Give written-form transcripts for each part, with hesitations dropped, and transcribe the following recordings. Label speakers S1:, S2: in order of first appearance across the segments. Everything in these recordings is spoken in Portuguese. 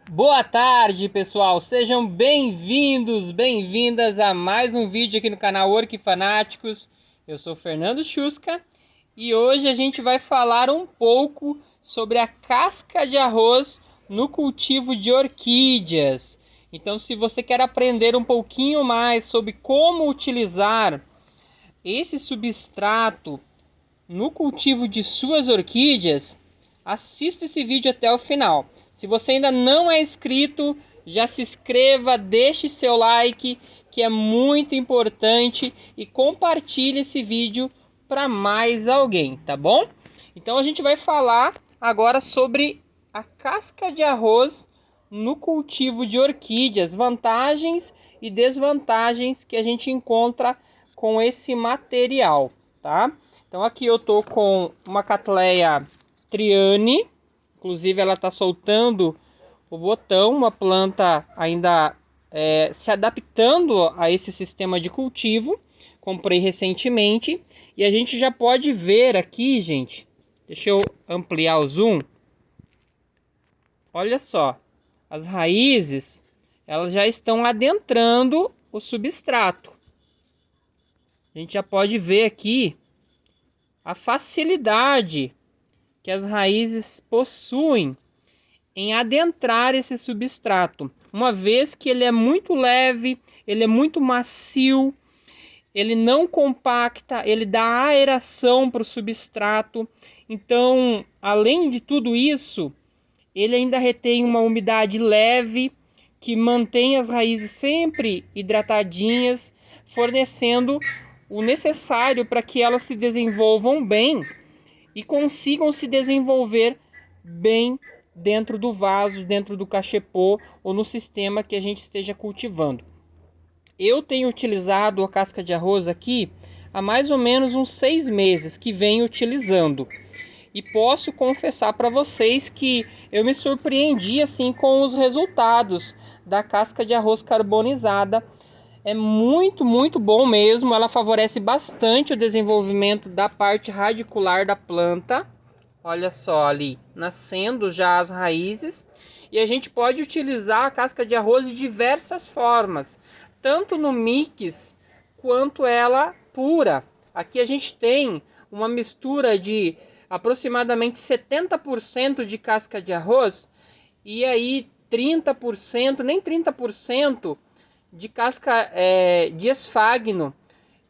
S1: Boa tarde, pessoal. Sejam bem-vindos, bem-vindas a mais um vídeo aqui no canal Orquifanáticos. Eu sou Fernando Chusca e hoje a gente vai falar um pouco sobre a casca de arroz no cultivo de orquídeas. Então, se você quer aprender um pouquinho mais sobre como utilizar esse substrato no cultivo de suas orquídeas, assista esse vídeo até o final. Se você ainda não é inscrito, já se inscreva, deixe seu like, que é muito importante, e compartilhe esse vídeo para mais alguém, tá bom? Então a gente vai falar agora sobre a casca de arroz no cultivo de orquídeas, vantagens e desvantagens que a gente encontra com esse material, tá? Então aqui eu tô com uma Cattleya Triane, inclusive ela tá soltando o botão, uma planta ainda se adaptando a esse sistema de cultivo. Comprei recentemente e a gente já pode ver aqui, gente, deixa eu ampliar o zoom. Olha só, as raízes, elas já estão adentrando o substrato. A gente já pode ver aqui a facilidade que as raízes possuem em adentrar esse substrato, uma vez que ele é muito leve, ele é muito macio, ele não compacta, ele dá aeração para o substrato. Então, além de tudo isso, ele ainda retém uma umidade leve que mantém as raízes sempre hidratadinhas, fornecendo o necessário para que elas se desenvolvam bem e consigam se desenvolver bem dentro do vaso, dentro do cachepô ou no sistema que a gente esteja cultivando. Eu tenho utilizado a casca de arroz aqui há mais ou menos uns 6 meses que venho utilizando. E posso confessar para vocês que eu me surpreendi assim com os resultados da casca de arroz carbonizada. É muito bom mesmo. Ela favorece bastante o desenvolvimento da parte radicular da planta. Olha só ali, nascendo já as raízes. E a gente pode utilizar a casca de arroz de diversas formas, tanto no mix quanto ela pura. Aqui a gente tem uma mistura de aproximadamente 70% de casca de arroz e aí 30%, nem 30% de casca de esfagno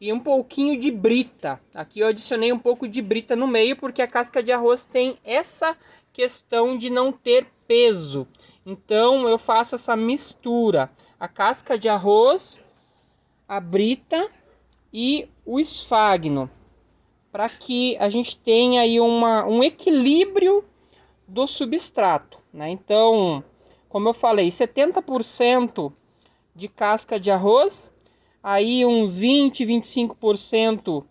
S1: e um pouquinho de brita. Aqui eu adicionei um pouco de brita no meio porque a casca de arroz tem essa questão de não ter peso. Então eu faço essa mistura, a casca de arroz, a brita e o esfagno, para que a gente tenha aí um equilíbrio do substrato, né? Então, como eu falei, 70% de casca de arroz, aí uns 20-25%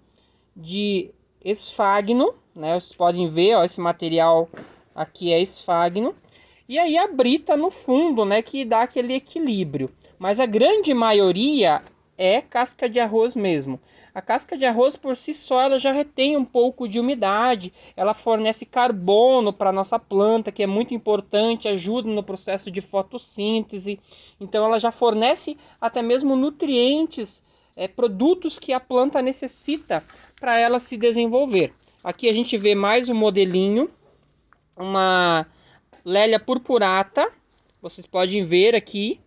S1: de esfagno, né? Vocês podem ver, ó, esse material aqui é esfagno. E aí a brita no fundo, né, que dá aquele equilíbrio. Mas a grande maioria é casca de arroz mesmo. A casca de arroz por si só ela já retém um pouco de umidade, ela fornece carbono para a nossa planta, que é muito importante, ajuda no processo de fotossíntese. Então ela já fornece até mesmo nutrientes, produtos que a planta necessita para ela se desenvolver. Aqui a gente vê mais um modelinho, uma Lélia purpurata. Vocês podem ver aqui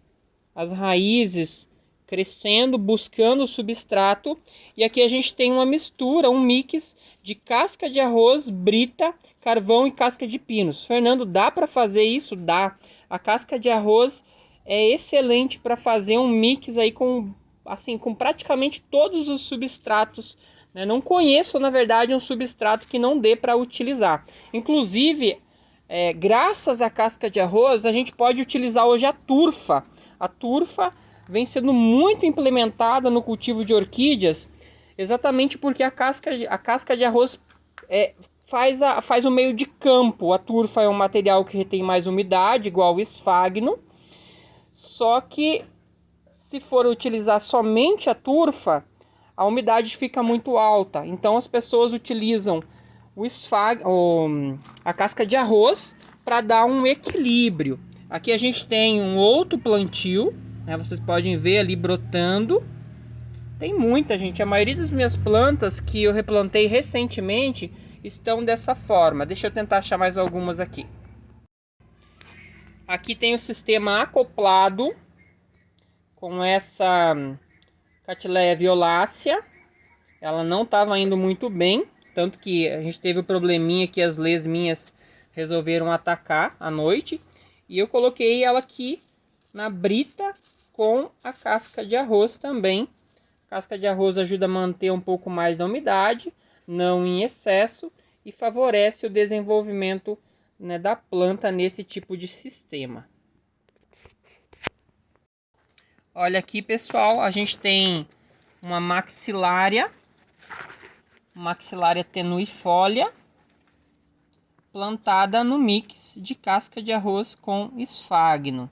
S1: as raízes crescendo, buscando o substrato. E aqui a gente tem uma mistura, um mix de casca de arroz, brita, carvão e casca de pinos. Fernando, dá para fazer isso? Dá. A casca de arroz é excelente para fazer um mix aí com, assim, com praticamente todos os substratos, né? Não conheço, na verdade, um substrato que não dê para utilizar. Inclusive, graças à casca de arroz, a gente pode utilizar hoje a turfa. A turfa vem sendo muito implementada no cultivo de orquídeas, exatamente porque a casca de arroz faz o meio de campo. A turfa é um material que retém mais umidade, igual o esfagno, só que se for utilizar somente a turfa, a umidade fica muito alta. Então as pessoas utilizam a casca de arroz para dar um equilíbrio. Aqui a gente tem um outro plantio, né? Vocês podem ver ali brotando. Tem muita, gente. A maioria das minhas plantas que eu replantei recentemente estão dessa forma. Deixa eu tentar achar mais algumas aqui. Aqui tem o sistema acoplado com essa Cattleya violácea. Ela não estava indo muito bem, tanto que a gente teve o probleminha que as lesminhas resolveram atacar à noite. E eu coloquei ela aqui na brita com a casca de arroz também. Casca de arroz ajuda a manter um pouco mais da umidade, não em excesso, e favorece o desenvolvimento, né, da planta nesse tipo de sistema. Olha aqui, pessoal, a gente tem uma maxilária tenuifolia plantada no mix de casca de arroz com esfagno.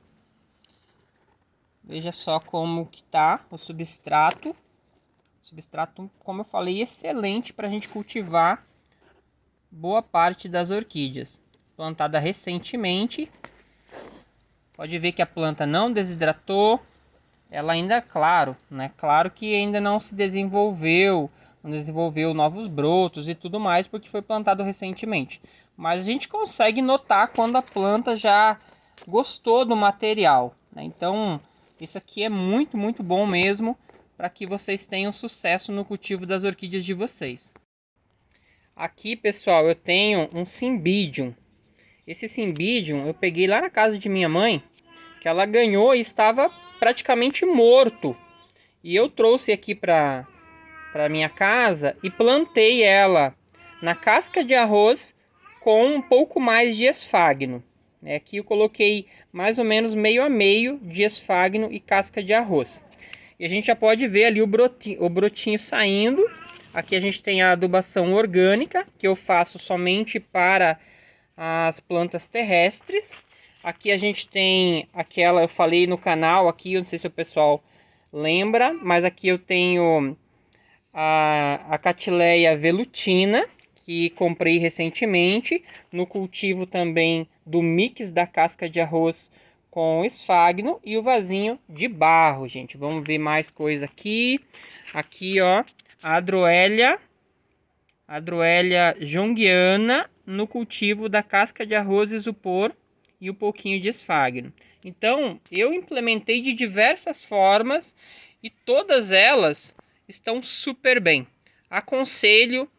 S1: Veja só como que tá o substrato. Substrato, como eu falei, excelente para a gente cultivar boa parte das orquídeas. Plantada recentemente. Pode ver que a planta não desidratou. Ela ainda, claro, né? Claro que ainda não se desenvolveu, não desenvolveu novos brotos e tudo mais, porque foi plantado recentemente. Mas a gente consegue notar quando a planta já gostou do material, né? Então, isso aqui é muito, muito bom mesmo, para que vocês tenham sucesso no cultivo das orquídeas de vocês. Aqui, pessoal, eu tenho um Cymbidium. Esse Cymbidium eu peguei lá na casa de minha mãe, que ela ganhou e estava praticamente morto. E eu trouxe aqui para minha casa e plantei ela na casca de arroz com um pouco mais de esfagno. Aqui eu coloquei mais ou menos meio a meio de esfagno e casca de arroz. E a gente já pode ver ali o brotinho saindo. Aqui a gente tem a adubação orgânica, que eu faço somente para as plantas terrestres. Aqui a gente tem aquela, eu falei no canal aqui, eu não sei se o pessoal lembra, mas aqui eu tenho a Cattleya velutina, que comprei recentemente, no cultivo também do mix da casca de arroz com esfagno e o vasinho de barro, gente. Vamos ver mais coisa aqui. Aqui, ó, a Adroelia jungiana no cultivo da casca de arroz isopor e um pouquinho de esfagno. Então, eu implementei de diversas formas e todas elas estão super bem. Aconselho,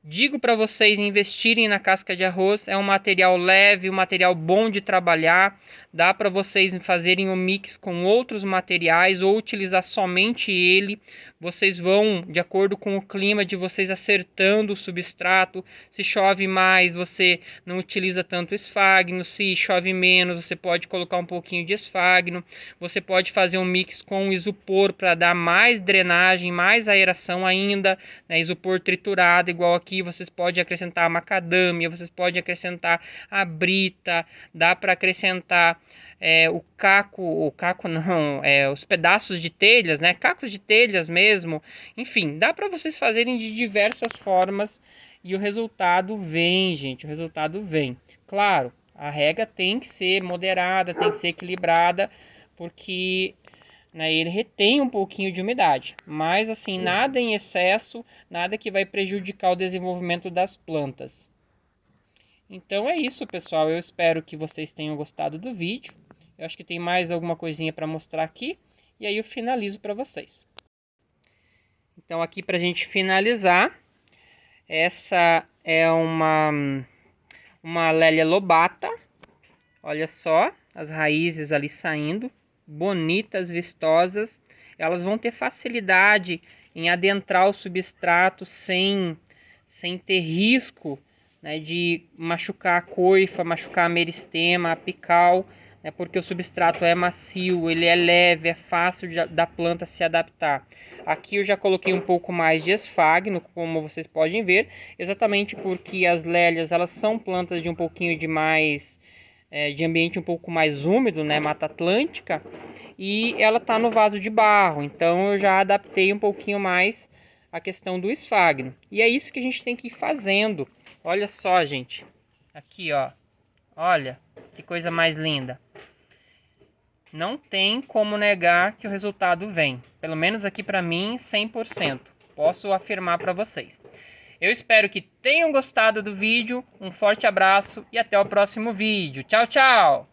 S1: digo para vocês investirem na casca de arroz. É um material leve, um material bom de trabalhar. Dá para vocês fazerem um mix com outros materiais ou utilizar somente ele. Vocês vão, de acordo com o clima de vocês, acertando o substrato. Se chove mais, você não utiliza tanto esfagno. Se chove menos, você pode colocar um pouquinho de esfagno. Você pode fazer um mix com isopor para dar mais drenagem, mais aeração ainda, né? Isopor triturado, igual aqui. Vocês podem acrescentar macadâmia, vocês podem acrescentar a brita, dá para acrescentar os pedaços de telhas, né? Cacos de telhas mesmo. Enfim, dá para vocês fazerem de diversas formas e o resultado vem, gente. O resultado vem. Claro, a rega tem que ser moderada, tem que ser equilibrada, porque, né, ele retém um pouquinho de umidade. Mas assim, nada em excesso, nada que vai prejudicar o desenvolvimento das plantas. Então é isso, pessoal. Eu espero que vocês tenham gostado do vídeo. Eu acho que tem mais alguma coisinha para mostrar aqui. E aí eu finalizo para vocês. Então aqui para a gente finalizar. Essa é uma Lélia lobata. Olha só as raízes ali saindo. Bonitas, vistosas. Elas vão ter facilidade em adentrar o substrato sem ter risco, né, de machucar a coifa, machucar a meristema, apical, né, porque o substrato é macio, ele é leve, é fácil da planta se adaptar. Aqui eu já coloquei um pouco mais de esfagno, como vocês podem ver, exatamente porque as lélias, elas são plantas de um pouquinho de mais, de ambiente um pouco mais úmido, né, Mata Atlântica, e ela tá no vaso de barro, então eu já adaptei um pouquinho mais a questão do esfagno. E é isso que a gente tem que ir fazendo. Olha só, gente. Aqui, ó. Olha. Que coisa mais linda. Não tem como negar que o resultado vem. Pelo menos aqui para mim, 100%. Posso afirmar para vocês. Eu espero que tenham gostado do vídeo. Um forte abraço e até o próximo vídeo. Tchau, tchau!